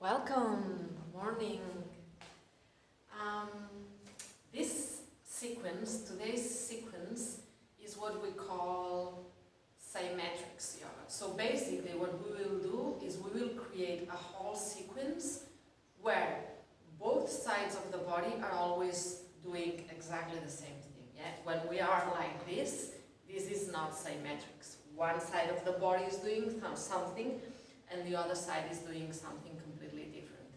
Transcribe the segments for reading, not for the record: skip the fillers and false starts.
Welcome, good morning. Today's sequence is what we call symmetrics yoga. So basically what we will do is we will create a whole sequence where both sides of the body are always doing exactly the same thing. Yeah? When we are like this is not symmetrics. One side of the body is doing something and the other side is doing something completely different.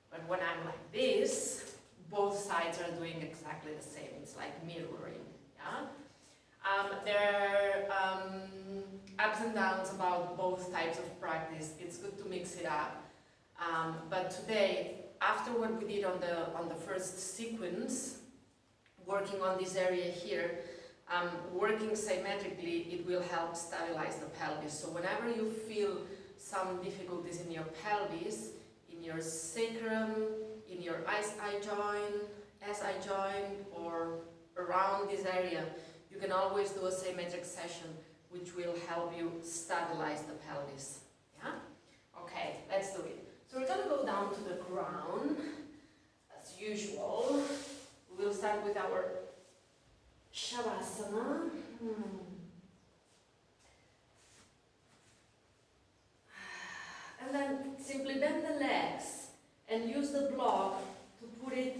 But when I'm like this, both sides are doing exactly the same. It's like mirroring. Yeah? There are ups and downs about both types of practice. It's good to mix it up. But today, after what we did on the first sequence, working on this area here, working symmetrically, it will help stabilize the pelvis. So whenever you feel some difficulties in your pelvis, in your sacrum, in your SI joint, or around this area, you can always do a symmetric session which will help you stabilize the pelvis. Yeah? Okay, let's do it. So we're going to go down to the ground as usual. We will start with our Shavasana. And then simply bend the legs and use the block to put it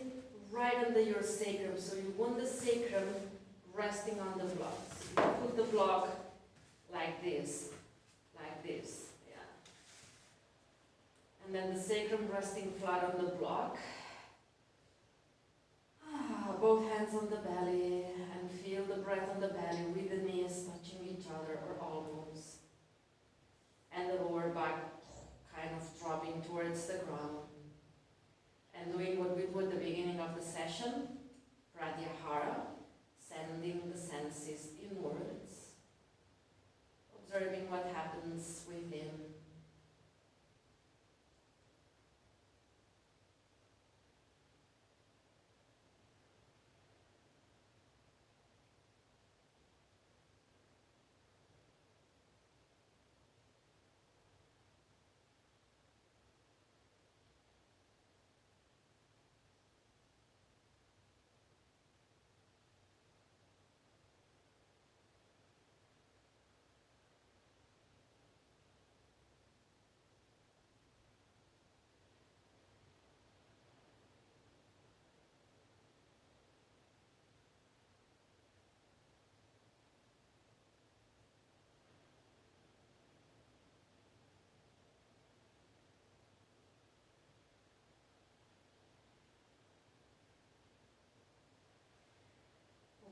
right under your sacrum. So you want the sacrum resting on the block. So you put the block like this, yeah. And then the sacrum resting flat on the block. Both hands on the belly and feel the breath on the belly with the knees touching each other or almost. And the lower back kind of dropping towards the ground. And doing what we do at the beginning of the session, Pratyahara, sending the senses inwards, observing what happens within.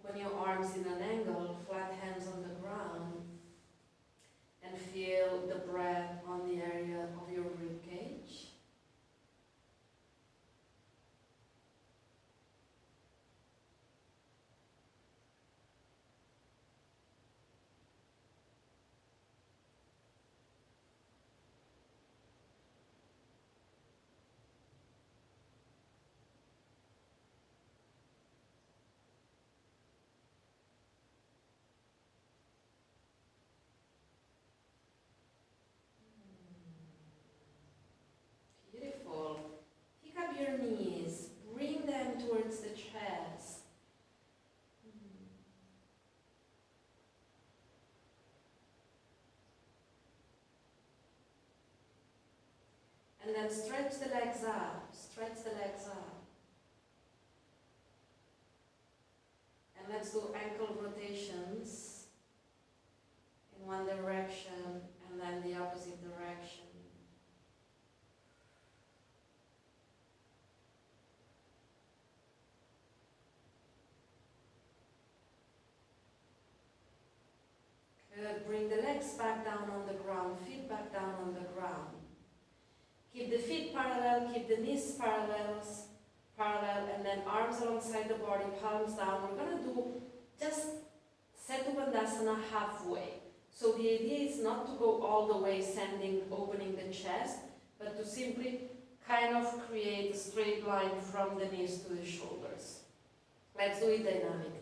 Open your arms in an angle, flat hands on the ground, and feel the breath on the area of your rib cage. Beautiful. Pick up your knees, bring them towards the chest. And then stretch the legs up, stretch the legs up. And let's do ankle rotations in one direction and then the opposite direction. Good. Bring the legs back down on the ground, feet back down on the ground. Keep the feet parallel, keep the knees parallel, and then arms alongside the body, palms down. We're going to do just Setu Bandhasana halfway. So the idea is not to go all the way opening the chest, but to simply kind of create a straight line from the knees to the shoulders. Let's do it dynamic.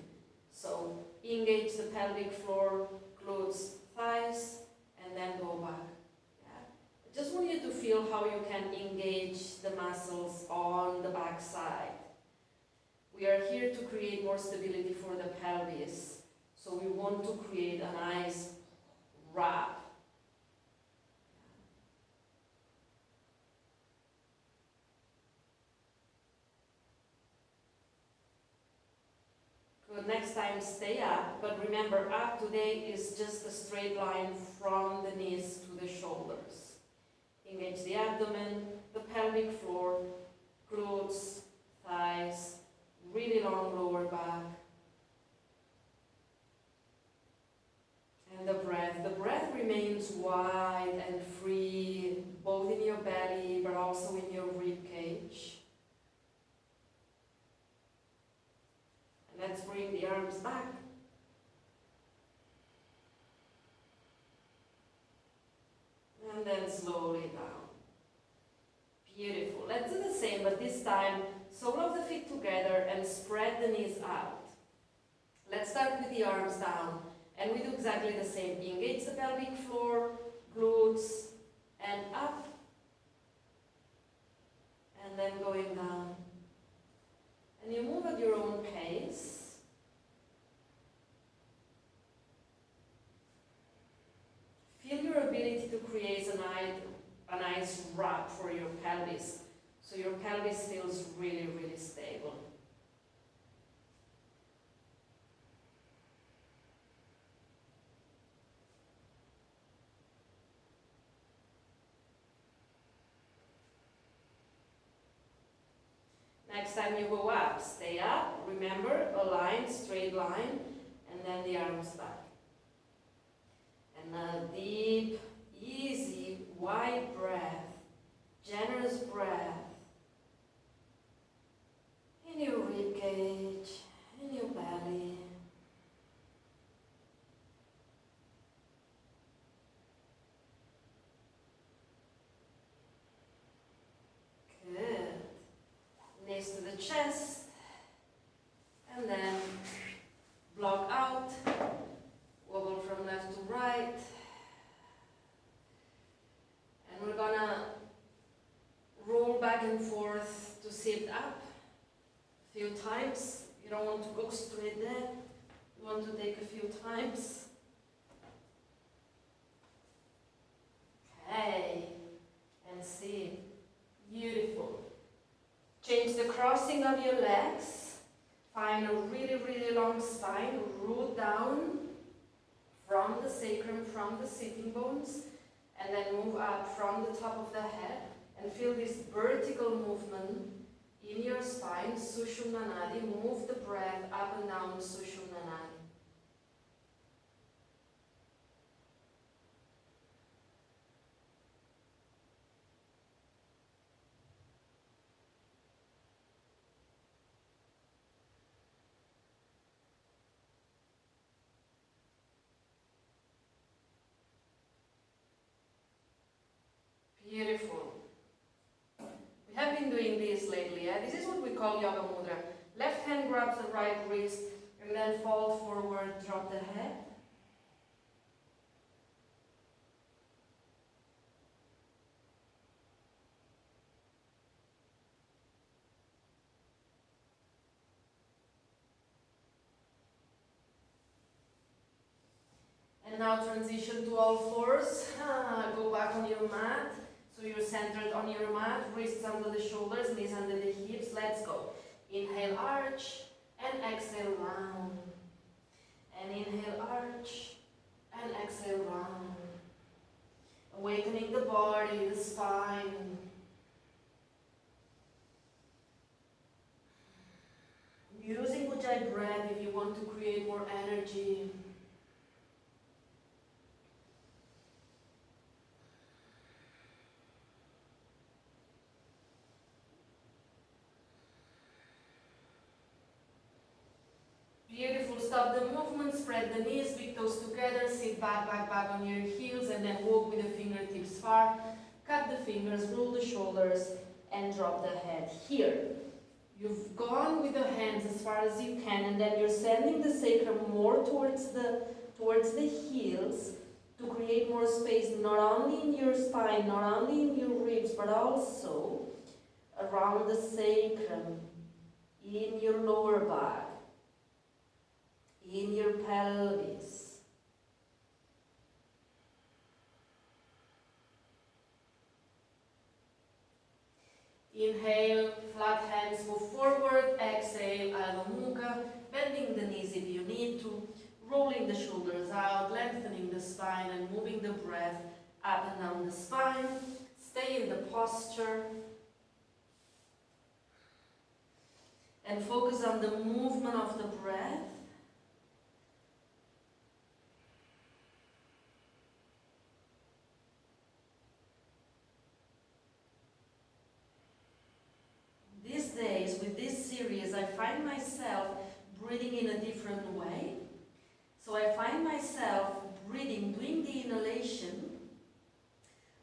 So engage the pelvic floor, glutes, thighs, and then go back. Yeah. Just want you to feel how you can engage the muscles on the back side. We are here to create more stability for the pelvis. So we want to create a nice wrap. Good, next time stay up, but remember up today is just a straight line from the knees to the shoulders. Engage the abdomen, the pelvic floor, glutes, thighs, really long lower back. And the breath remains wide and free, both in your belly but also in your rib cage. And let's bring the arms back. And then slowly down. Beautiful. Let's do the same, but this time, sole of the feet together and spread the knees out. Let's start with the arms down. And we do exactly the same. Engage the pelvic floor, glutes, and up. And then going down. And you move at your own pace. Feel your ability to create a nice wrap for your pelvis. So your pelvis feels really, really stable. Next time you go up, stay up, remember, a line, straight line, and then the arms back. And a deep, easy, wide breath, generous breath, in your rib cage, in your belly. Knees to the chest, and then block out, wobble from left to right, and we're gonna roll back and forth to sit up a few times. You don't want to go straight there, you want to take a few times. Okay, and see, beautiful. Change the crossing of your legs. Find a really, really long spine. Root down from the sacrum, from the sitting bones, and then move up from the top of the head. And feel this vertical movement in your spine, Sushumna Nadi. Move the breath up and down, Sushumna Nadi. Beautiful. We have been doing this lately. This is what we call Yoga Mudra. Left hand grabs the right wrist and then fall forward, drop the head. And now transition to all fours. Go back on your mat. So you're centered on your mat, wrists under the shoulders, knees under the hips. Let's go. Inhale, arch, and exhale, round. And inhale, arch, and exhale, round. Awakening the body, the spine. Using Ujjayi breath if you want to create more energy. Beautiful. Stop the movement, spread the knees, big toes together, sit back, back, back on your heels, and then walk with the fingertips far. Cut the fingers, roll the shoulders, and drop the head here. You've gone with the hands as far as you can, and then you're sending the sacrum more towards the heels to create more space not only in your spine, not only in your ribs, but also around the sacrum, in your lower back, in your pelvis. Inhale, flat hands move forward. Exhale, Adho Mukha, bending the knees if you need to, rolling the shoulders out, lengthening the spine and moving the breath up and down the spine. Stay in the posture and focus on the movement of the breath. These days, with this series, I find myself breathing in a different way. So I find myself breathing, doing the inhalation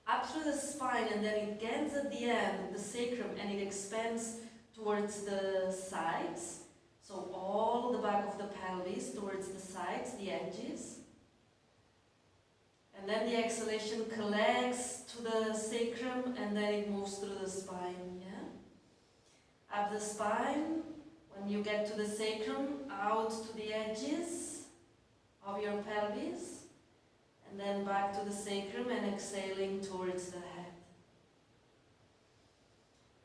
up through the spine, and then it ends at the end, the sacrum, and it expands towards the sides. So all the back of the pelvis towards the sides, the edges. And then the exhalation collects to the sacrum, and then it moves through the spine. Yeah? Up the spine, when you get to the sacrum, out to the edges of your pelvis, and then back to the sacrum and exhaling towards the head.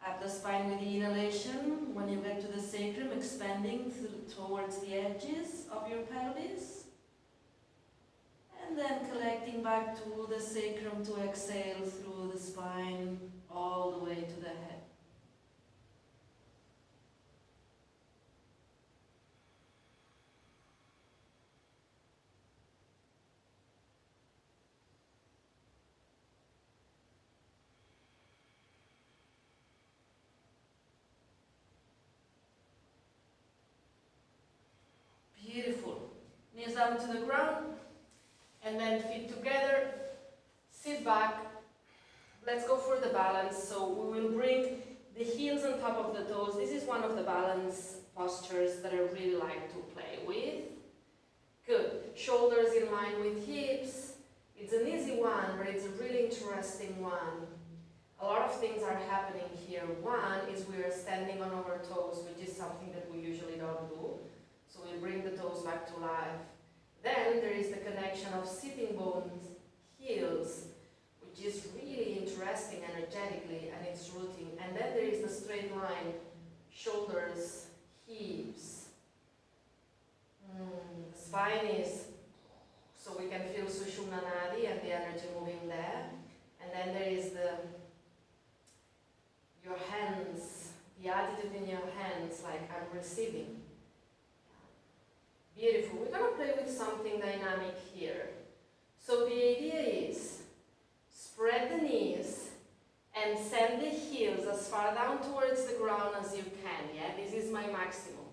Up the spine with the inhalation, when you get to the sacrum, expanding towards the edges of your pelvis, and then collecting back to the sacrum to exhale through the spine all the way to the head. Beautiful. Knees down to the ground, and then feet together. Sit back. Let's go for the balance. So we will bring the heels on top of the toes. This is one of the balance postures that I really like to play with. Good. Shoulders in line with hips. It's an easy one, but it's a really interesting one. A lot of things are happening here. One is we are standing on our toes, which is something that we usually don't do. So we bring the toes back to life. Then there is the connection of sitting bones, heels, which is really interesting energetically, and it's rooting. And then there is the straight line, shoulders, hips. The spine is, so we can feel Sushumna Nadi and the energy moving there. And then there is your hands, the attitude in your hands, like I'm receiving. Beautiful. We're going to play with something dynamic here. So the idea is spread the knees and send the heels as far down towards the ground as you can. Yeah, this is my maximum.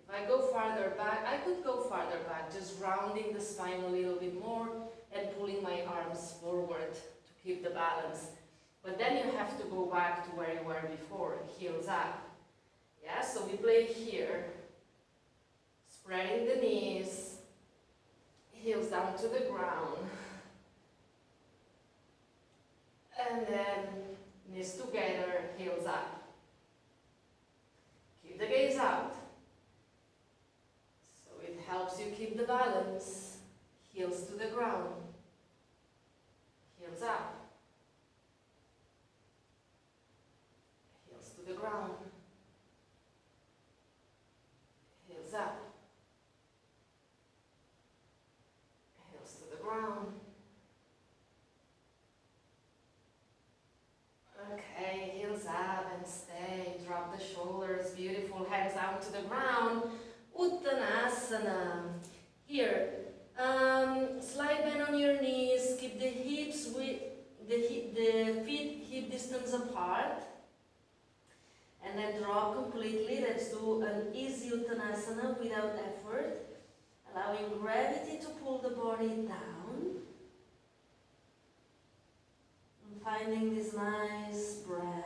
If I go farther back, I could go farther back, just rounding the spine a little bit more and pulling my arms forward to keep the balance. But then you have to go back to where you were before, heels up. Yeah, so we play here. Spreading the knees, heels down to the ground, and then knees together, heels up. Keep the gaze out. So it helps you keep the balance. Heels to the ground, heels up, heels to the ground, heels up. Okay, heels up and stay. Drop the shoulders. Beautiful. Hands down to the ground. Uttanasana. Here, slide bend on your knees. Keep the hips with the feet hip distance apart. And then drop completely. Let's do an easy Uttanasana without effort. Allowing gravity to pull the body down. And finding this nice breath.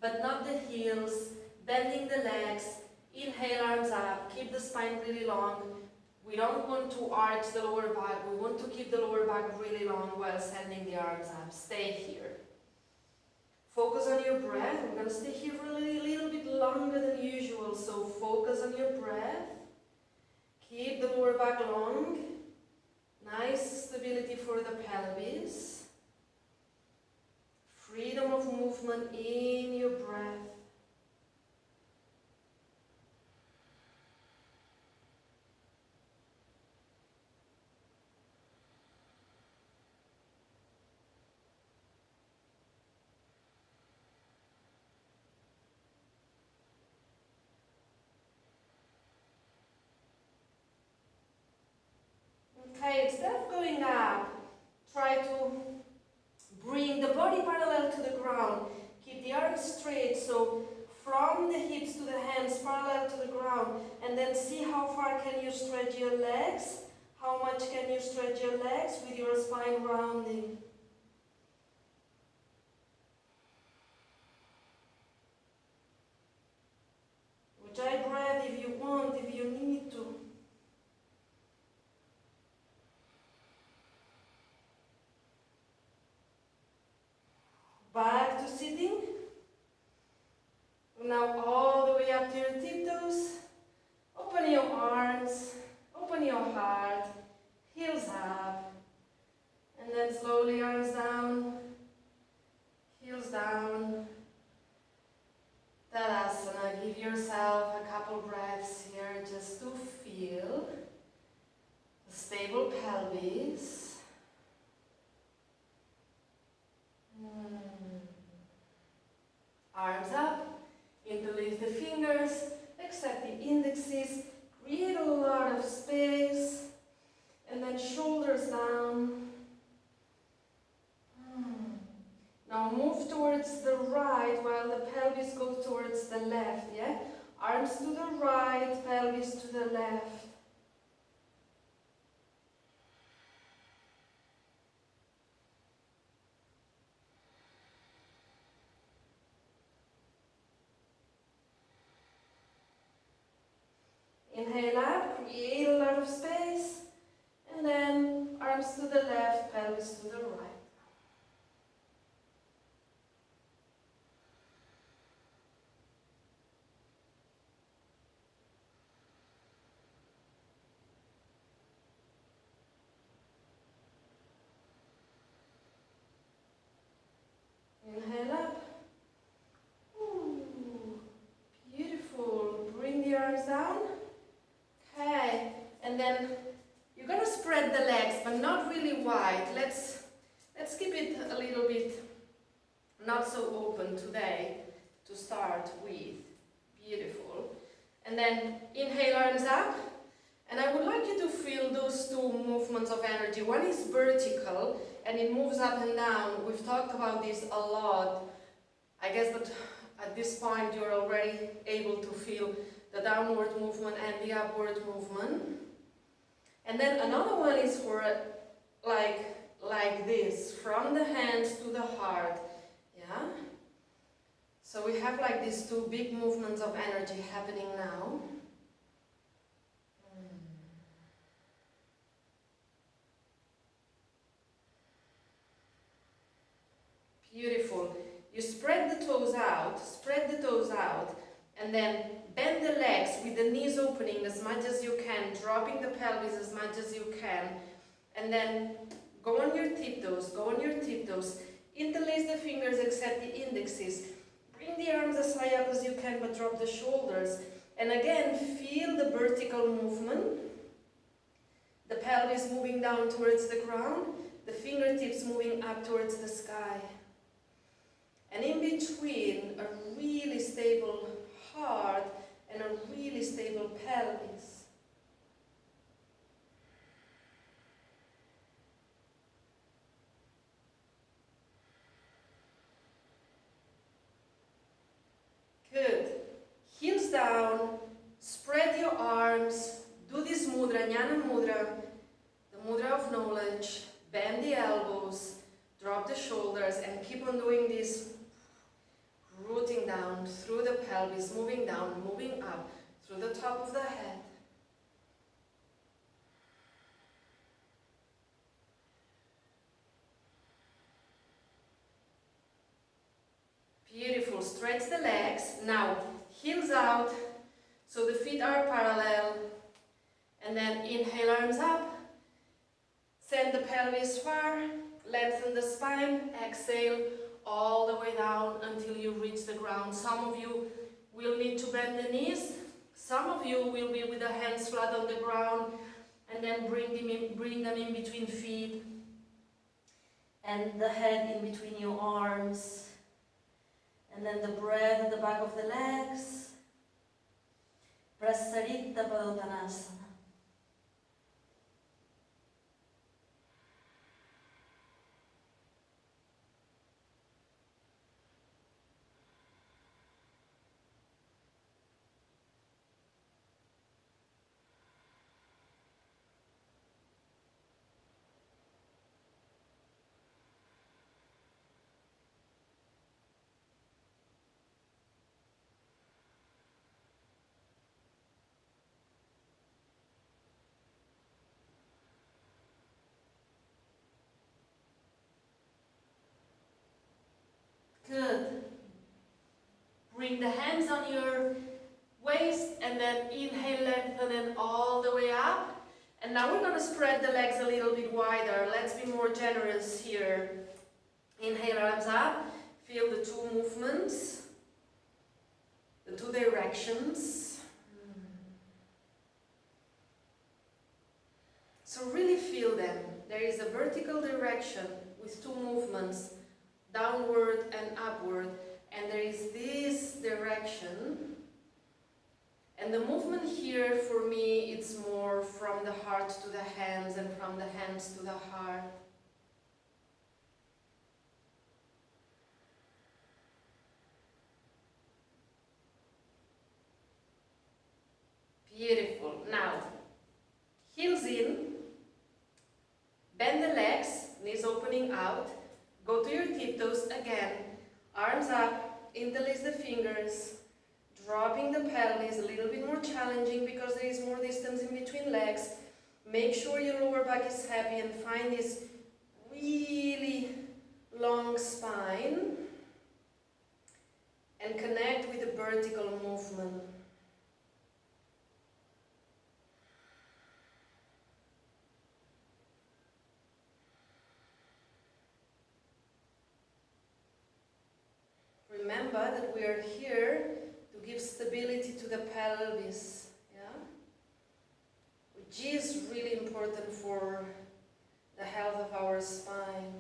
but not the heels, bending the legs. Inhale, arms up, keep the spine really long. We don't want to arch the lower back, we want to keep the lower back really long while sending the arms up. Stay here. Focus on your breath. I'm going to stay here for a little bit longer than usual, so focus on your breath. Keep the lower back long. Nice stability for the pelvis. Freedom of movement in your breath. Okay, instead of going up, try to bring the body parallel to the ground. Keep the arms straight, so from the hips to the hands parallel to the ground, and then see how far can you stretch your legs, how much can you stretch your legs with your spine rounding. Ujjayi breath if you want, if you need to. Back to sitting. Now all the way up to your tiptoes. Open your arms, open your heart, heels up. And then slowly arms down, heels down. Tadasana. Give yourself a couple breaths here just to feel a stable pelvis. Arms up, interlace the fingers, extend the indexes, create a lot of space, and then shoulders down. Now move towards the right while the pelvis goes towards the left, yeah? Arms to the right, pelvis to the left. Inhale up, create a lot of space, and then arms to the left, pelvis to the right. Inhale up. Ooh, beautiful. Bring the arms down. Okay, and then you're gonna spread the legs, but not really wide. Let's keep it a little bit not so open today to start with. Beautiful. And then inhale, arms up. And I would like you to feel those two movements of energy. One is vertical, and it moves up and down. We've talked about this a lot. I guess that at this point you're already able to feel the downward movement and the upward movement. And then another one is for like this, from the hands to the heart. Yeah? So we have like these two big movements of energy happening now. Beautiful. You spread the toes out, and then bend the legs with the knees opening as much as you can, dropping the pelvis as much as you can, and then go on your tiptoes, interlace the fingers except the indexes, bring the arms as high up as you can but drop the shoulders, and again feel the vertical movement, the pelvis moving down towards the ground, the fingertips moving up towards the sky. And in between, a really stable heart and a really stable pelvis. Good. Heels down, spread your arms, do this mudra, Jnana Mudra, the mudra of knowledge, bend the elbows, drop the shoulders, and keep on doing this, rooting down. down through the pelvis, moving down, moving up through the top of the head. Beautiful. Stretch the legs. Now, heels out, so the feet are parallel. And then inhale, arms up. Send the pelvis far. Lengthen the spine. Exhale all the way down until you reach the ground. Some of you will need to bend the knees. Some of you will be with the hands flat on the ground and then bring them in between feet and the head in between your arms. And then the breath at the back of the legs. Prasarita Padottanasana. Good. Bring the hands on your waist and then inhale, lengthen it all the way up. And now we're going to spread the legs a little bit wider. Let's be more generous here. Inhale, arms up. Feel the two movements, the two directions. So really feel them. There is a vertical direction with two movements, downward and upward, and there is this direction, and the movement here for me, it's more from the heart to the hands and from the hands to the heart. Beautiful. Now, heels in, bend the legs, knees opening out. Go to your tiptoes again, arms up, interlace the fingers, dropping the pelvis, a little bit more challenging because there is more distance in between legs. Make sure your lower back is happy and find this really long spine and connect with the vertical movement. Remember that we are here to give stability to the pelvis, yeah? Which is really important for the health of our spine.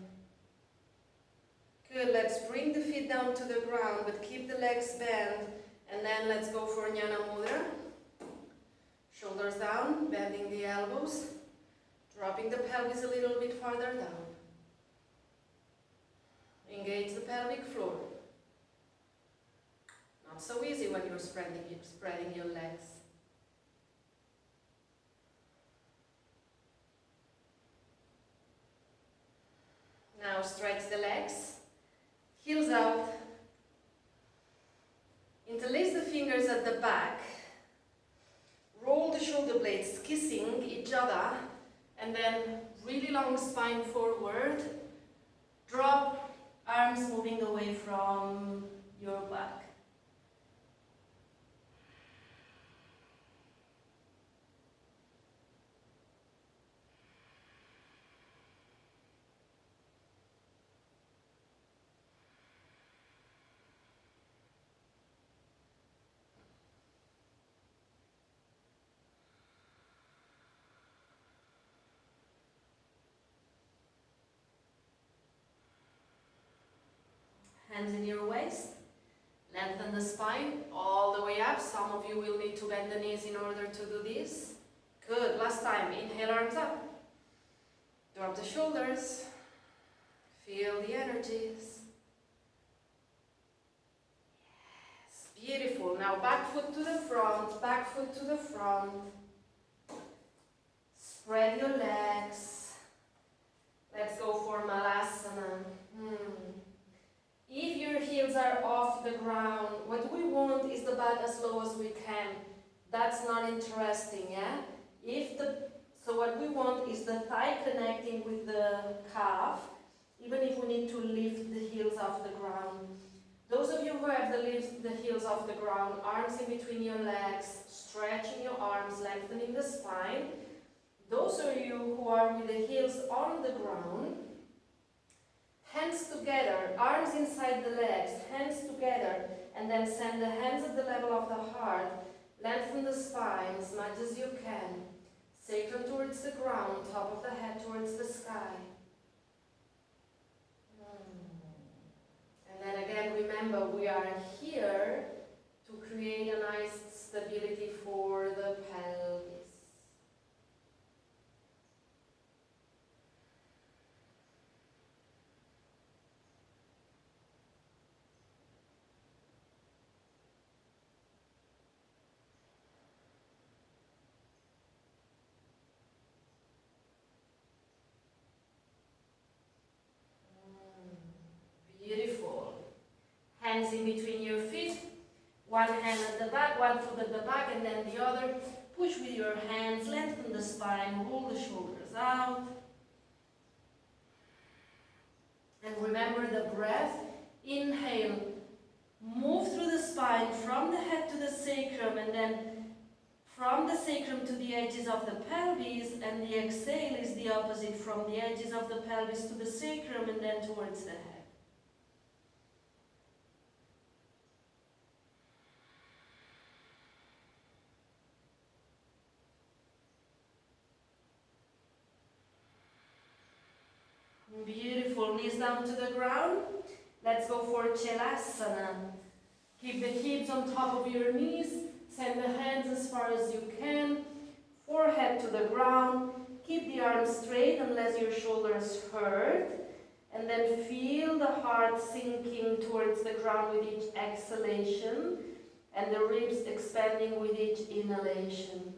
Good, let's bring the feet down to the ground, but keep the legs bent, and then let's go for Jnana Mudra. Shoulders down, bending the elbows, dropping the pelvis a little bit farther down. Engage the pelvic floor. Not so easy when you're spreading your legs. Now stretch the legs, heels out, interlace the fingers at the back, roll the shoulder blades kissing each other, and then really long spine forward, drop, arms moving away from your back. Hands in your waist, lengthen the spine all the way up. Some of you will need to bend the knees in order to do this. Good, last time, inhale, arms up. Drop the shoulders, feel the energies. Yes, beautiful. Now back foot to the front, back foot to the front. Spread your legs. Let's go for Malasana. If your heels are off the ground, what we want is the butt as low as we can. That's not interesting, yeah? So what we want is the thigh connecting with the calf, even if we need to lift the heels off the ground. Those of you who have the heels off the ground, arms in between your legs, stretching your arms, lengthening the spine. Those of you who are with the heels on the ground, hands together, arms inside the legs, hands together, and then send the hands at the level of the heart. Lengthen the spine as much as you can. Sacrum towards the ground, top of the head towards the sky. And then again, remember, we are here to create a nice stability for the pelvis. Beautiful. Hands in between your feet. One hand at the back, one foot at the back, and then the other. Push with your hands, lengthen the spine, roll the shoulders out. And remember the breath. Inhale. Move through the spine from the head to the sacrum, and then from the sacrum to the edges of the pelvis, and the exhale is the opposite, from the edges of the pelvis to the sacrum, and then towards the head. Beautiful. Knees down to the ground. Let's go for Chillaxing. Keep the hips on top of your knees. Send the hands as far as you can. Forehead to the ground. Keep the arms straight unless your shoulders hurt. And then feel the heart sinking towards the ground with each exhalation. And the ribs expanding with each inhalation.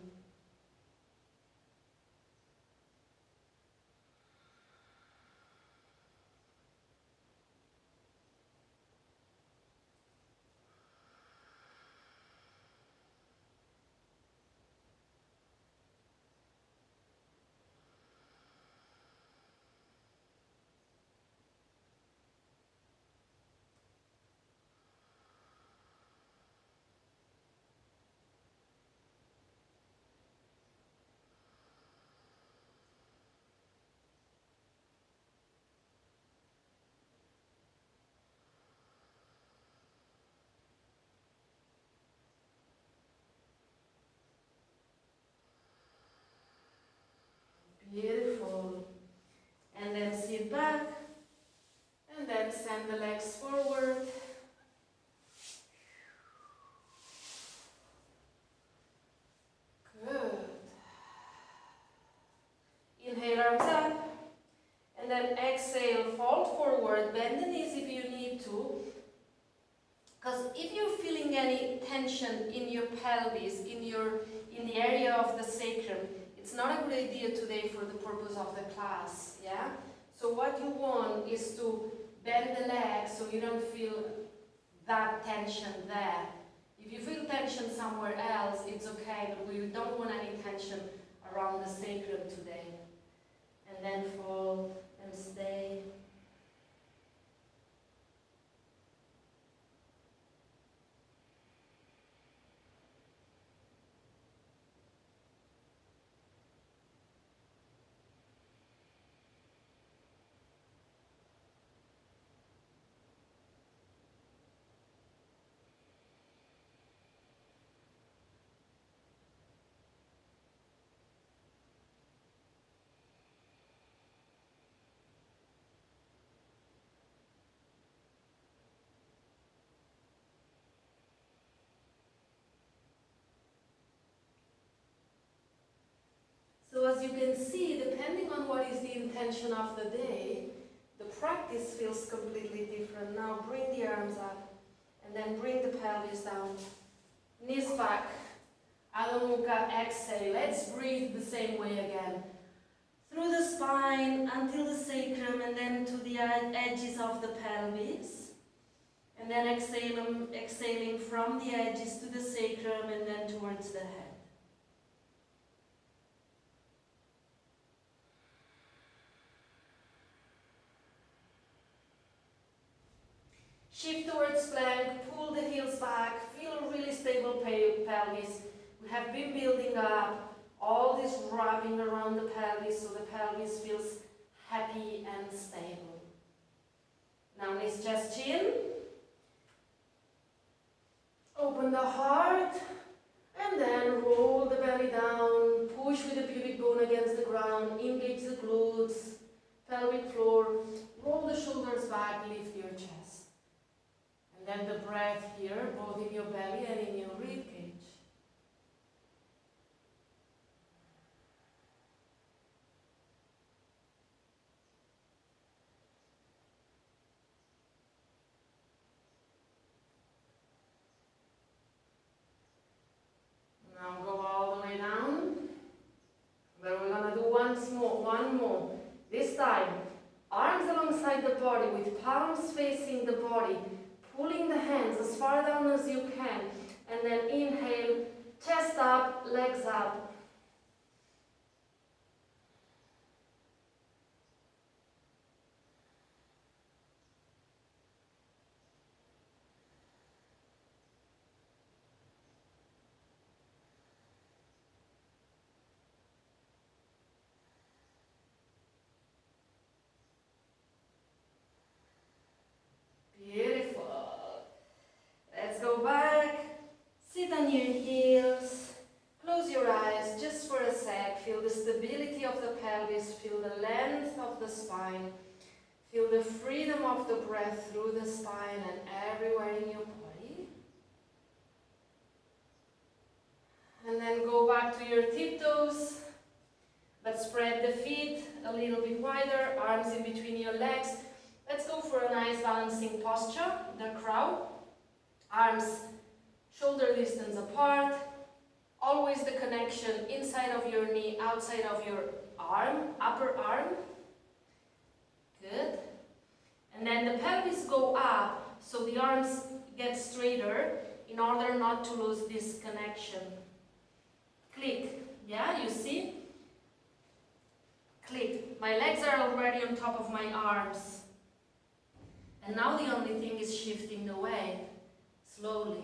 Beautiful. And then sit back. And then send the legs forward. Good. Inhale, arms up. And then exhale, fold forward. Bend the knees if you need to. Because if you're feeling any tension in your pelvis, in the area of the sacrum, it's not a good idea today for the purpose of the class, yeah? So what you want is to bend the legs so you don't feel that tension there. If you feel tension somewhere else, it's okay, but we don't want any tension around the sacrum today. And then fold and stay. So as you can see, depending on what is the intention of the day, the practice feels completely different. Now bring the arms up and then bring the pelvis down. Knees back. Adho Mukha, exhale. Let's breathe the same way again. Through the spine until the sacrum and then to the edges of the pelvis. And then exhaling from the edges to the sacrum and then towards the head. Shift towards plank, pull the heels back, feel a really stable pelvis. We have been building up all this wrapping around the pelvis so the pelvis feels happy and stable. Now knees, chest, chin. Open the heart and then roll the belly down, push with the pubic bone against the ground, engage the glutes, pelvic floor, roll the shoulders back, lift your chest. And then the breath here, both in your belly and in your rib cage. Now go all the way down. But we're gonna do one more. This time, arms alongside the body with palms facing the body. Pulling the hands as far down as you can, and then inhale, chest up, legs up. Go back, sit on your heels, close your eyes just for a sec, feel the stability of the pelvis, feel the length of the spine, feel the freedom of the breath through the spine and everywhere in your body. And then go back to your tiptoes, but spread the feet a little bit wider, arms in between your legs. Let's go for a nice balancing posture, the crow. Arms shoulder distance apart, always the connection inside of your knee, outside of your arm, upper arm. Good. And then the pelvis go up, so the arms get straighter in order not to lose this connection. Click, yeah, you see? Click. My legs are already on top of my arms. And now the only thing is shifting the weight. Slowly.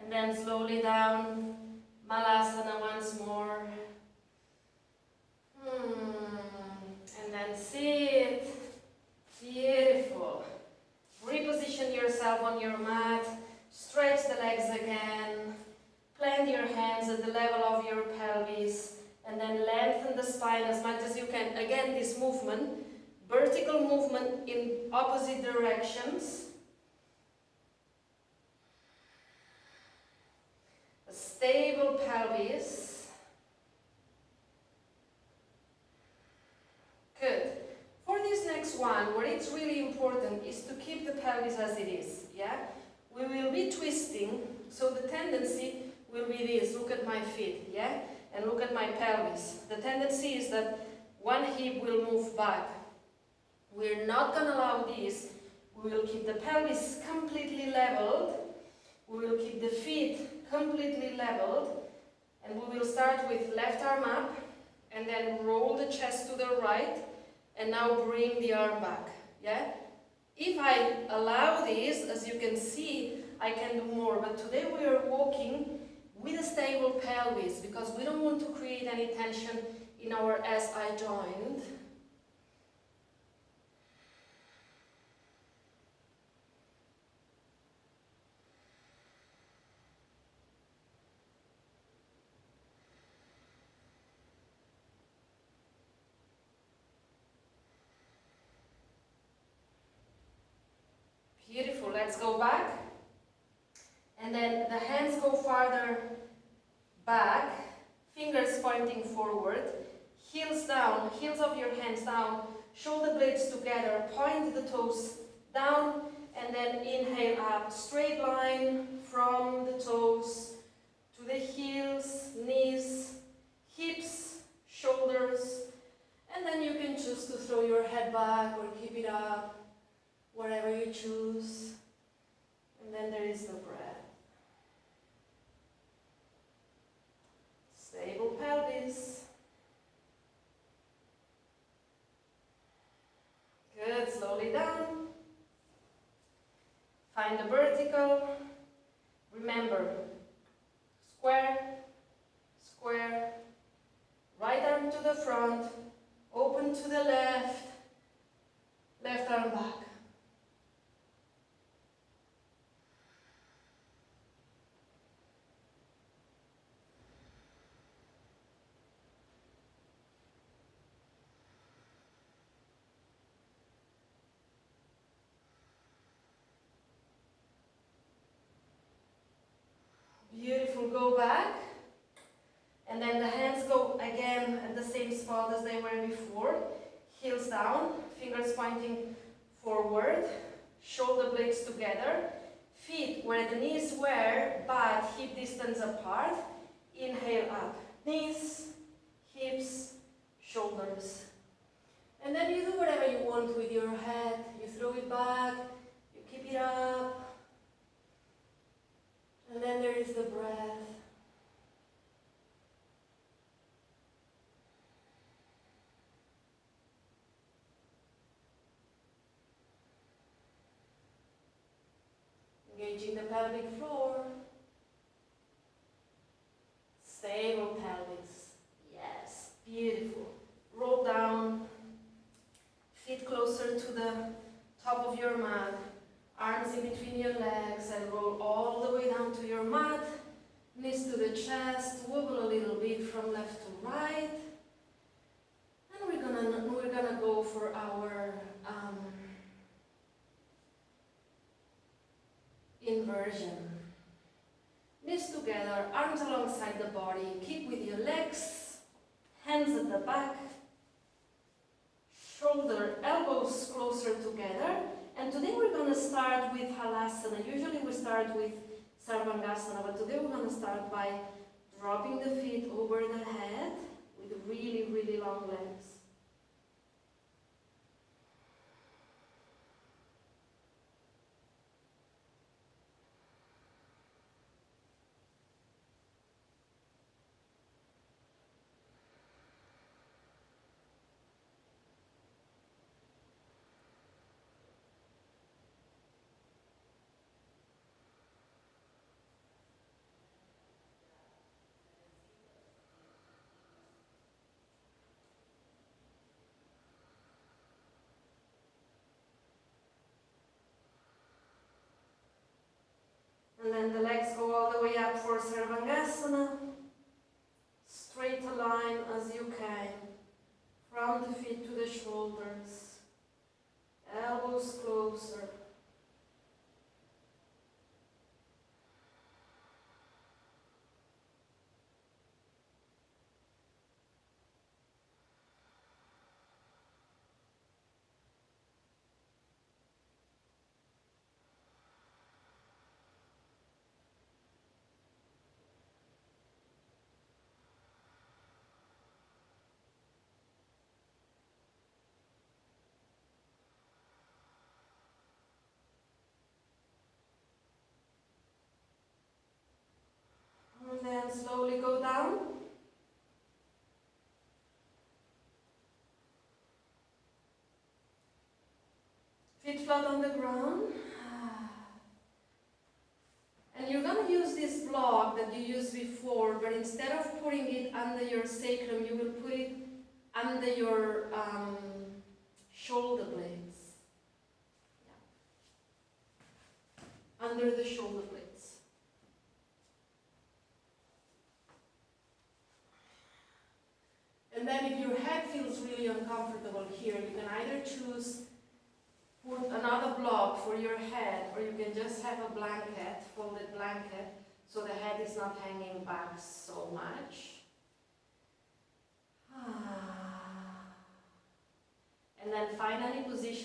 And then slowly down. Malasana once more. And then sit. Beautiful. Reposition yourself on your mat. Stretch the legs again. Plant your hands at the level of your pelvis. And then lengthen the spine as much as you can. Again, this movement. Vertical movement in opposite directions. A stable pelvis. Good. For this next one, what it's really important is to keep the pelvis as it is, yeah? We will be twisting, so the tendency will be this. Look at my feet, yeah? And look at my pelvis. The tendency is that one hip will move back. We're not going to allow this. We will keep the pelvis completely leveled. We will keep the feet completely leveled, and we will start with left arm up and then roll the chest to the right and now bring the arm back, yeah? If I allow this, as you can see, I can do more, but today we are walking with a stable pelvis because we don't want to create any tension in our SI joint. Beautiful, let's go back. And then the hands go farther back. fingers pointing forward, heels down, heels of your hands down, shoulder blades together, point the toes down, and then inhale up, straight line from the toes to the heels, knees, hips, shoulders, and then you can choose to throw your head back or keep it up, wherever you choose. And then there is the breath. Stable pelvis. Good, slowly down. Find the vertical. Remember, square, square, right arm to the front, open to the left, left arm back. Beautiful, go back. And then the hands go again at the same spot as they were before. Heels down, fingers pointing forward, shoulder blades together, feet where the knees were, but hip distance apart. Inhale up, knees, hips, shoulders. And then you do whatever you want with your head. You throw it back, you keep it up. And then there is the breath. Engaging the pelvic floor. Stable pelvis. Yes, beautiful. Roll down. Feet closer to the top of your mat. Arms in between your legs and roll all the way down to your mat. Knees to the chest. Wobble a little bit from left to right. And we're gonna go for our inversion. Knees together, arms alongside the body. Keep with your legs, hands at the back, shoulder, elbows closer together. And today we're going to start with Halasana. Usually we start with Sarvangasana, but today we're going to start by dropping the feet over the head with really, really long legs. And then the legs go all the way up for Sarvangasana. Straight a line as you can. From the feet to the shoulders. Elbows closer. And then slowly go down. Feet flat on the ground. And you're going to use this block that you used before, but instead of putting it under your sacrum, you will put it under your shoulder blades. Yeah. Under the shoulder blades. And then if your head feels really uncomfortable here, you can either choose put another block for your head, or you can just have a blanket, folded blanket, so the head is not hanging back so much.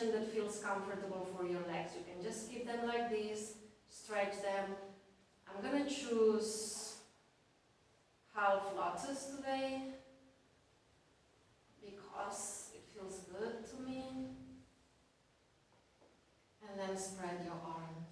position that feels comfortable for your legs. You can just keep them like this, stretch them. I'm gonna choose half lotus today because it feels good to me. And then spread your arms.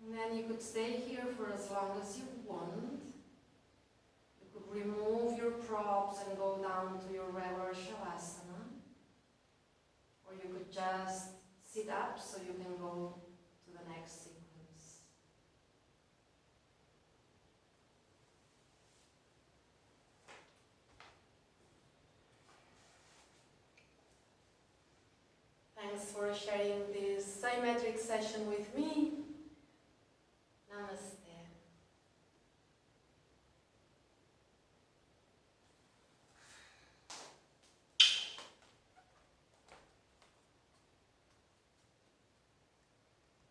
And then you could stay here for as long as you want. You could remove your props and go down to your regular Shavasana. Or you could just sit up so you can go to the next sequence. Thanks for sharing this symmetric session with me.